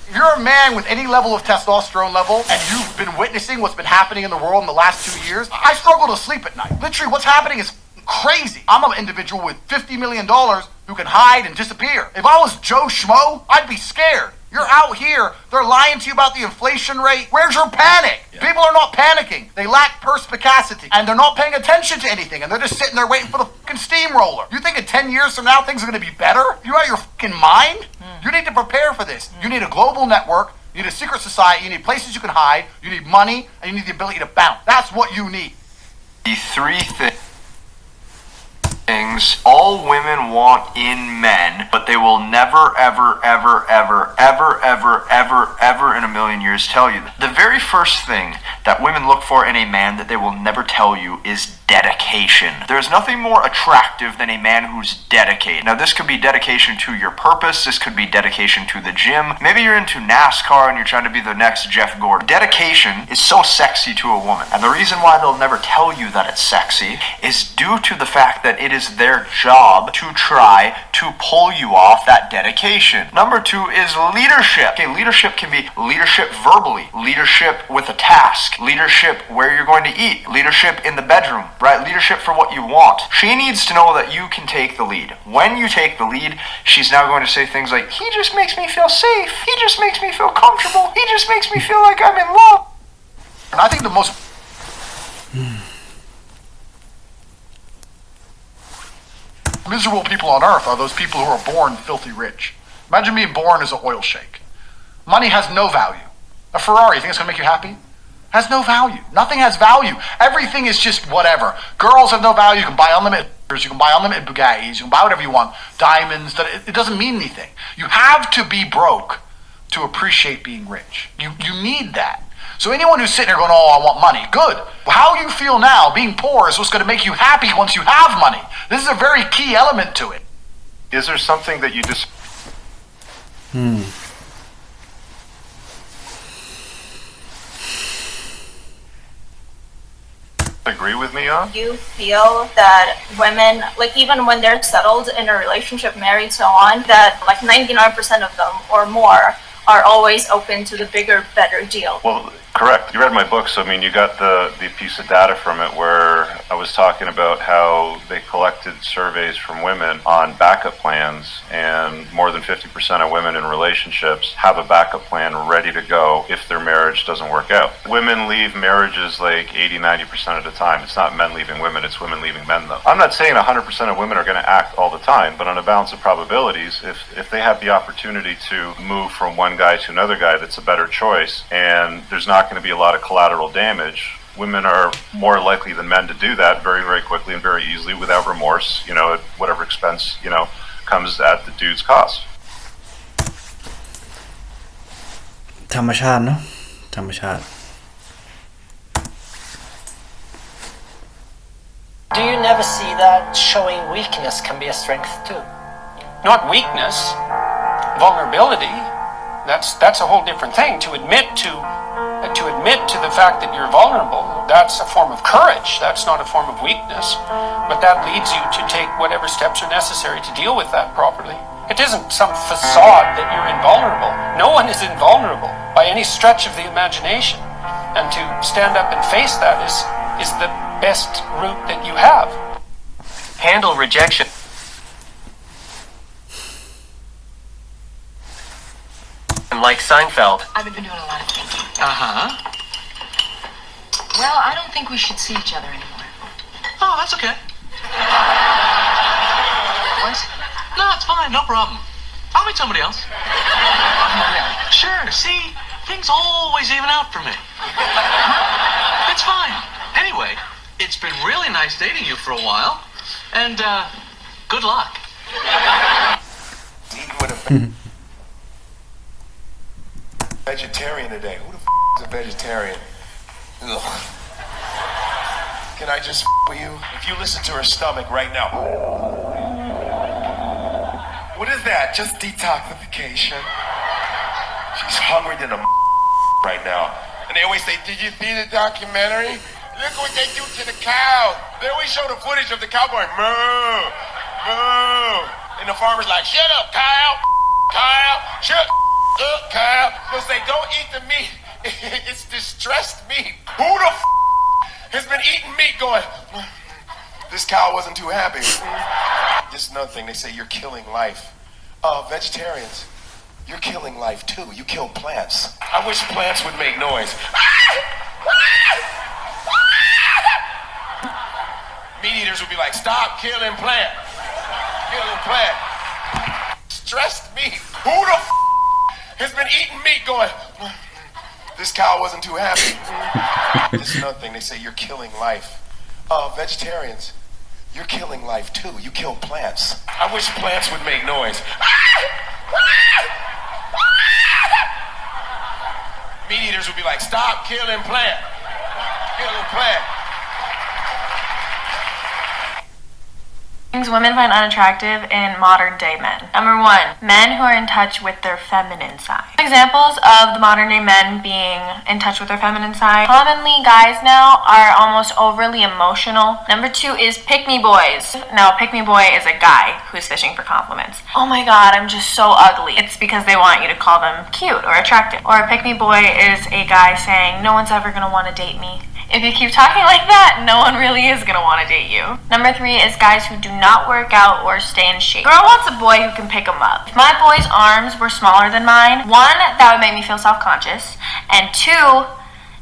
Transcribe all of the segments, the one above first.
If you're a man with any level of testosterone level and you've been witnessing what's been happening in the world in the last 2 years, I struggle to sleep at night. Literally, what's happening is crazy. I'm an individual with $50 million who can hide and disappear. If I was Joe Schmo, I'd be scared. You're out here, they're lying to you about the inflation rate. Where's your panic? Yeah. People are not panicking. They lack perspicacity. And they're not paying attention to anything. And they're just sitting there waiting for the fucking steamroller. You think in 10 years from now things are going to be better? You out of your fucking mind? You need to prepare for this. You need a global network. You need a secret society. You need places you can hide. You need money. And you need the ability to bounce. That's what you need. The three things all women want in men, but they will never, ever, ever, ever, ever, ever, ever, ever in a million years tell you. The very first thing that women look for in a man that they will never tell you is dedication. There's nothing more attractive than a man who's dedicated. Now, this could be dedication to your purpose. This could be dedication to the gym. Maybe you're into NASCAR and you're trying to be the next Jeff Gordon. Dedication is so sexy to a woman. And the reason why they'll never tell you that it's sexy is due to the fact that it is their job to try to pull you off that dedication. Number two is leadership. Okay, leadership can be leadership verbally, leadership with a task, leadership where you're going to eat, leadership in the bedroom, right? Leadership for what you want. She needs to know that you can take the lead. When you take the lead, she's now going to say things like, he just makes me feel safe. He just makes me feel comfortable. He just makes me feel like I'm in love. And I think the most miserable people on earth are those people who are born filthy rich. Imagine being born as an oil sheik. Money has no value. A Ferrari, you think it's going to make you happy? Has no value. Nothing has value. Everything is just whatever. Girls have no value. You can buy unlimited, you can buy unlimited Bugattis, you can buy whatever you want. Diamonds, it doesn't mean anything. You have to be broke to appreciate being rich. You need that. So anyone who's sitting there going, oh, I want money, good. How you feel now, being poor, is what's going to make you happy once you have money. This is a very key element to it. Is there something that you just... agree with me on? You feel that women, like even when they're settled in a relationship, married, so on, that like 99% of them or more are always open to the bigger, better deal? Well, correct. You read my book, so I mean, you got the piece of data from it where I was talking about how they collected surveys from women on backup plans, and more than 50% of women in relationships have a backup plan ready to go if their marriage doesn't work out. Women leave marriages like 80-90% of the time. It's not men leaving women, it's women leaving men though. I'm not saying 100% of women are going to act all the time, but on a balance of probabilities, if they have the opportunity to move from one guy to another guy that's a better choice, and there's not going to be a lot of collateral damage, women are more likely than men to do that very, very quickly and very easily without remorse, you know, at whatever expense, you know, comes at the dude's cost. ธรรมชาติเนาะธรรมชาติ Do you never see that showing weakness can be a strength too? Not weakness, vulnerability. That's a whole different thing. To admit to the fact that you're vulnerable, that's a form of courage. That's not a form of weakness. But that leads you to take whatever steps are necessary to deal with that properly. It isn't some facade that you're invulnerable. No one is invulnerable by any stretch of the imagination. And to stand up and face that is the best route that you have. Handle rejection. Like Seinfeld. I've been doing a lot of thinking. Uh-huh. Well, I don't think we should see each other anymore. Oh, that's okay. What? No, it's fine. No problem. I'll meet somebody else. Yeah. Sure. See, things always even out for me. It's fine. Anyway, it's been really nice dating you for a while. And, good luck. Vegetarian today. Who the is a vegetarian? Ugh. Can I just with you? If you listen to her stomach right now. What is that? Just detoxification. She's hungry than a right now. And they always say, did you see the documentary? Look what they do to the cows. They always show the footage of the cow going, moo, moo. And the farmer's like, shut up, cow, shut Kyle. They'll say, don't eat the meat. It's distressed meat. Who the has been eating meat going, this cow wasn't too happy. This is another thing. They say you're killing life. Vegetarians, you're killing life too. You kill plants. I wish plants would make noise. Meat eaters would be like, stop killing plant. Killing plant. Stressed meat. Who the has been eating meat going, this cow wasn't too happy. This is another thing. They say you're killing life. Vegetarians, you're killing life too. You kill plants. I wish plants would make noise. Meat eaters would be like, stop killing plant. Killing plant. Things women find unattractive in modern day men. Number one, men who are in touch with their feminine side. Examples of the modern day men being in touch with their feminine side. Commonly, guys now are almost overly emotional. Number two is pick-me boys. Now, a pick-me boy is a guy who's fishing for compliments. Oh my god, I'm just so ugly. It's because they want you to call them cute or attractive. Or a pick-me boy is a guy saying, no one's ever gonna want to date me. If you keep talking like that, no one really is gonna want to date you. Number three is guys who do not work out or stay in shape. Girl wants a boy who can pick him up. If my boy's arms were smaller than mine, one, that would make me feel self-conscious, and two,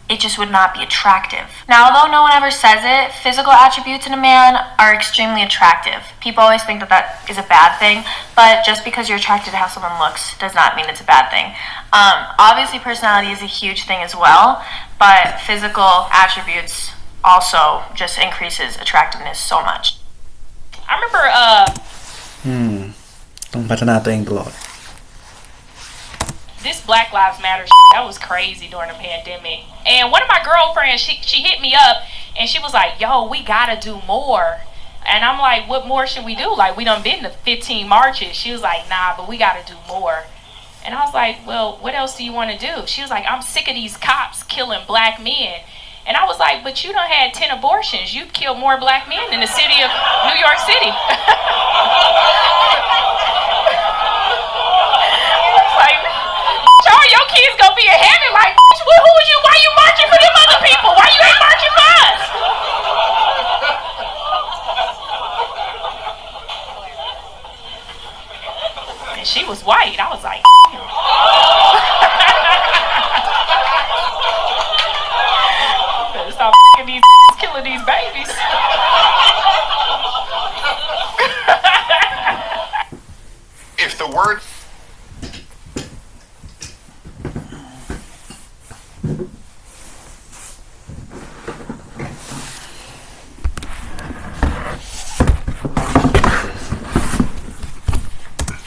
it just would not be attractive. Now, although no one ever says it, physical attributes in a man are extremely attractive. People always think that that is a bad thing, but just because you're attracted to how someone looks does not mean it's a bad thing. Obviously, personality is a huge thing as well, but physical attributes also just increases attractiveness so much. I remember, ต้องพัฒนาตัวเองตลอด this Black Lives Matter that was crazy during the pandemic. And one of my girlfriends, she hit me up and she was like, yo, we gotta do more. And I'm like, what more should we do? Like, we done been to 15 marches. She was like, nah, but we gotta do more. And I was like, well, what else do you want to do? She was like, I'm sick of these cops killing black men. And I was like, but you done had 10 abortions. You've killed more black men in the city of New York City. Like, all your kids gonna be in heaven. Like, who was you? Why you marching for them other people? Why you ain't marching for us? And she was white. I was like, better stop these killing these babies. If the word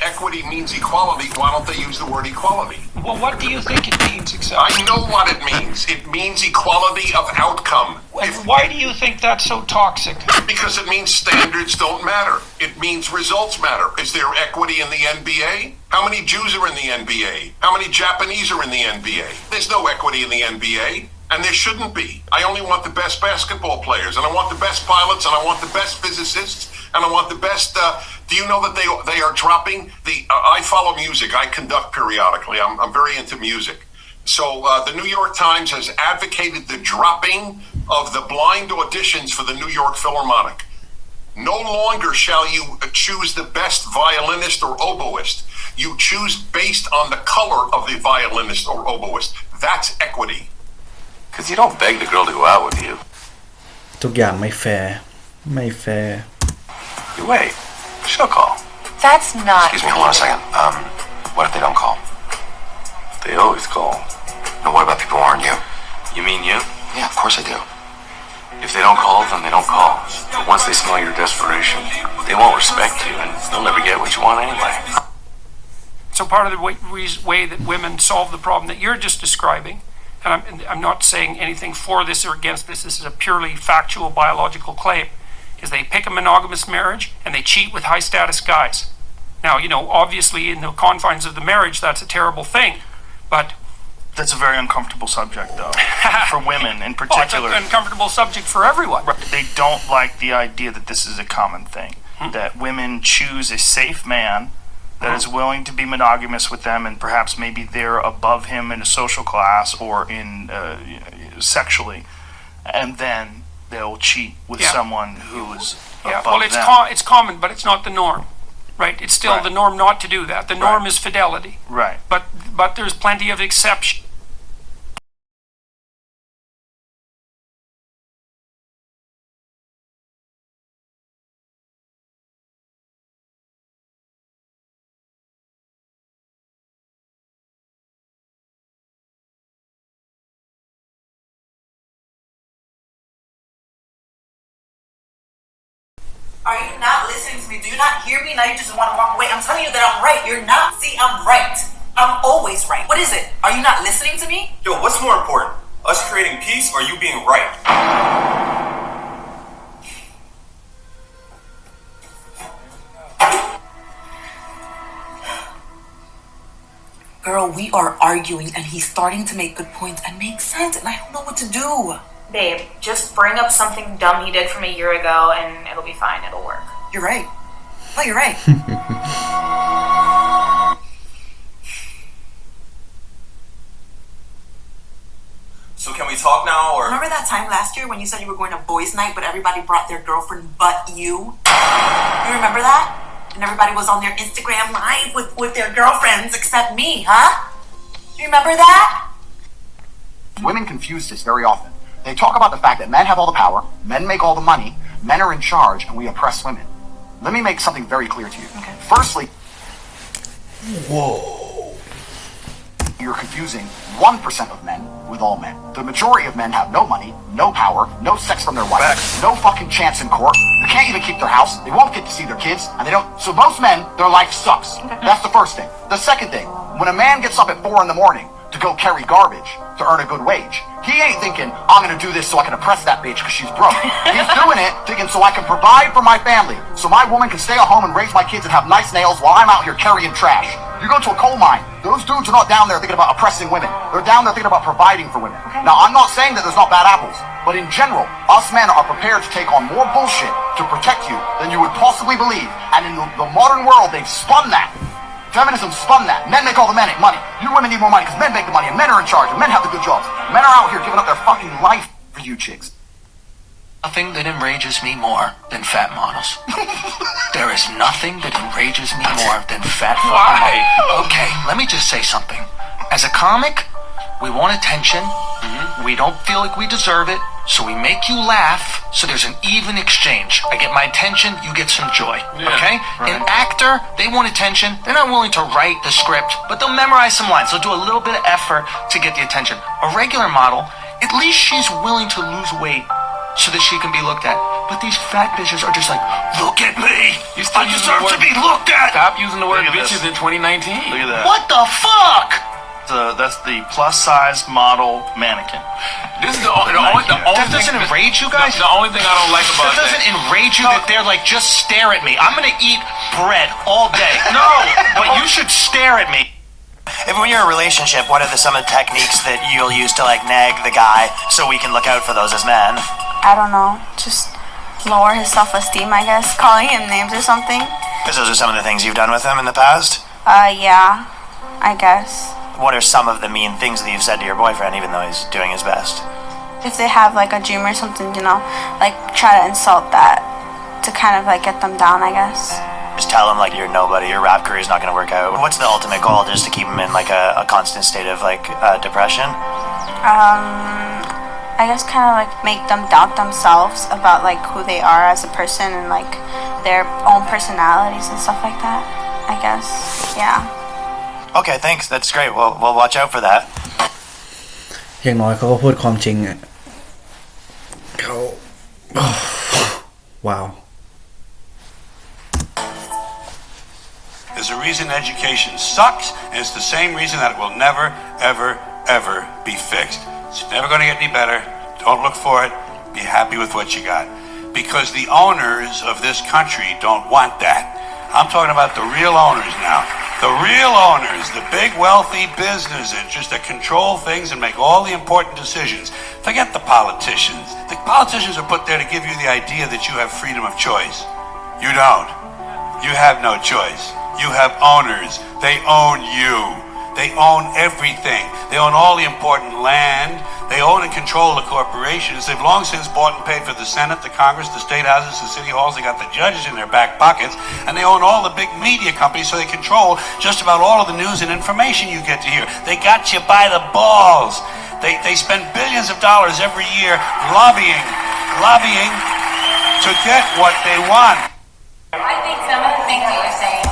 equity means equality, why don't they use the word equality? Well, what do you think it means exactly? I know what it means. It means equality of outcome. Why do you think that's so toxic? Because it means standards don't matter. It means results matter. Is there equity in the NBA? How many Jews are in the NBA? How many Japanese are in the NBA? There's no equity in the NBA. And there shouldn't be. I only want the best basketball players, and I want the best pilots, and I want the best physicists, and I want the best. Do you know that they are dropping the? I follow music. I conduct periodically. I'm very into music. So the New York Times has advocated the dropping of the blind auditions for the New York Philharmonic. No longer shall you choose the best violinist or oboist. You choose based on the color of the violinist or oboist. That's equity. Because you don't beg the girl to go out with you. ทุกอย่างไม่แฟร์ You wait. She'll call. That's not. Excuse me, hold on a second. What if they don't call? They always call. No, what about people who aren't you? You mean you? Yeah, of course I do. If they don't call, then they don't call. But once they smell your desperation, they won't respect you, and they'll never get what you want anyway. So part of the way that women solve the problem that you're just describing, and I'm not saying anything for this or against this, this is a purely factual biological claim, is they pick a monogamous marriage and they cheat with high status guys. Now, obviously in the confines of the marriage, that's a terrible thing, but that's a very uncomfortable subject, though, for women in particular. It's an uncomfortable subject for everyone. They don't like the idea that this is a common thing, that women choose a safe man that is willing to be monogamous with them, and perhaps maybe they're above him in a social class or in sexually, and then they'll cheat with someone who is above well, it's them. it's common, but it's not the norm, right? It's still the norm not to do that. The norm is fidelity, right? But there's plenty of exceptions. Are you not listening to me? Do you not hear me? Now you just want to walk away. I'm telling you that I'm right. You're not. See, I'm right. I'm always right. What is it? Are you not listening to me? Yo, what's more important? Us creating peace or you being right? Girl, we are arguing and he's starting to make good points and make sense, and I don't know what to do. Babe, just bring up something dumb he did from a year ago and it'll be fine. It'll work. You're right. Oh, you're right. So can we talk now, or? Remember that time last year when you said you were going to boys' night, but everybody brought their girlfriend but you? You remember that? And everybody was on their Instagram live with their girlfriends except me, huh? You remember that? Women confuse this very often. They talk about the fact that men have all the power, men make all the money, men are in charge, and we oppress women. Let me make something very clear to you. Okay. Firstly, you're confusing 1% of men with all men. The majority of men have no money, no power, no sex from their wife, no fucking chance in court. They can't even keep their house. They won't get to see their kids, and they don't. So most men, their life sucks. That's the first thing. The second thing, when a man gets up at 4 in the morning to go carry garbage to earn a good wage, he ain't thinking, I'm gonna do this so I can oppress that bitch because she's broke. He's doing it thinking so I can provide for my family, so my woman can stay at home and raise my kids and have nice nails while I'm out here carrying trash. You go to a coal mine, those dudes are not down there thinking about oppressing women. They're down there thinking about providing for women. Now, I'm not saying that there's not bad apples, but in general, us men are prepared to take on more bullshit to protect you than you would possibly believe. And in the modern world, they've spun that. Feminism spun that. Men make all the money. You women need more money because men make the money and men are in charge and men have the good jobs. Men are out here giving up their fucking life for you chicks. Nothing that enrages me more than fat models. There is nothing that enrages me more than fat fucking models. Okay, let me just say something. As a comic, we want attention. We don't feel like we deserve it, so we make you laugh, so there's an even exchange. I get my attention, you get some joy, okay? Right. An actor, they want attention. They're not willing to write the script, but they'll memorize some lines. They'll do a little bit of effort to get the attention. A regular model, at least she's willing to lose weight so that she can be looked at. But these fat bitches are just like, look at me! I deserve to be looked at! Stop using the word bitches in 2019. Look at that. What the fuck? That's the plus-size model mannequin. This is the only that doesn't enrage you guys? The only thing I don't like about that doesn't enrage you that they're like, just stare at me. I'm gonna eat bread all day. No, but you should stare at me. If when you're in a relationship, what are some of the techniques that you'll use to like nag the guy so we can look out for those as men? I don't know. Just lower his self-esteem, I guess. Calling him names or something. Because those are some of the things you've done with him in the past? Yeah, I guess. What are some of the mean things that you've said to your boyfriend, even though he's doing his best? If they have like a dream or something, you know, like try to insult that to kind of like get them down, I guess. Just tell him like you're nobody, your rap career is not going to work out. What's the ultimate goal? Just to keep him in like a constant state of like depression? I guess kind of like make them doubt themselves about like who they are as a person and like their own personalities and stuff like that, I guess. Yeah. Okay, thanks. That's great. We'll watch out for that. อย่างน้อยเขาก็พูดความจริงอ่ะเขาว้าว There's a reason education sucks, and it's the same reason that it will never, ever, ever be fixed. It's never going to get any better. Don't look for it. Be happy with what you got. Because the owners of this country don't want that. I'm talking about the real owners now. The real owners, the big wealthy business interests that control things and make all the important decisions. Forget the politicians. The politicians are put there to give you the idea that you have freedom of choice. You don't. You have no choice. You have owners. They own you. They own everything. They own all the important land. They own and control the corporations. They've long since bought and paid for the Senate, the Congress, the state houses, the city halls. They got the judges in their back pockets. And they own all the big media companies, so they control just about all of the news and information you get to hear. They got you by the balls. They spend billions of dollars every year lobbying to get what they want. I think some of the things that you're saying.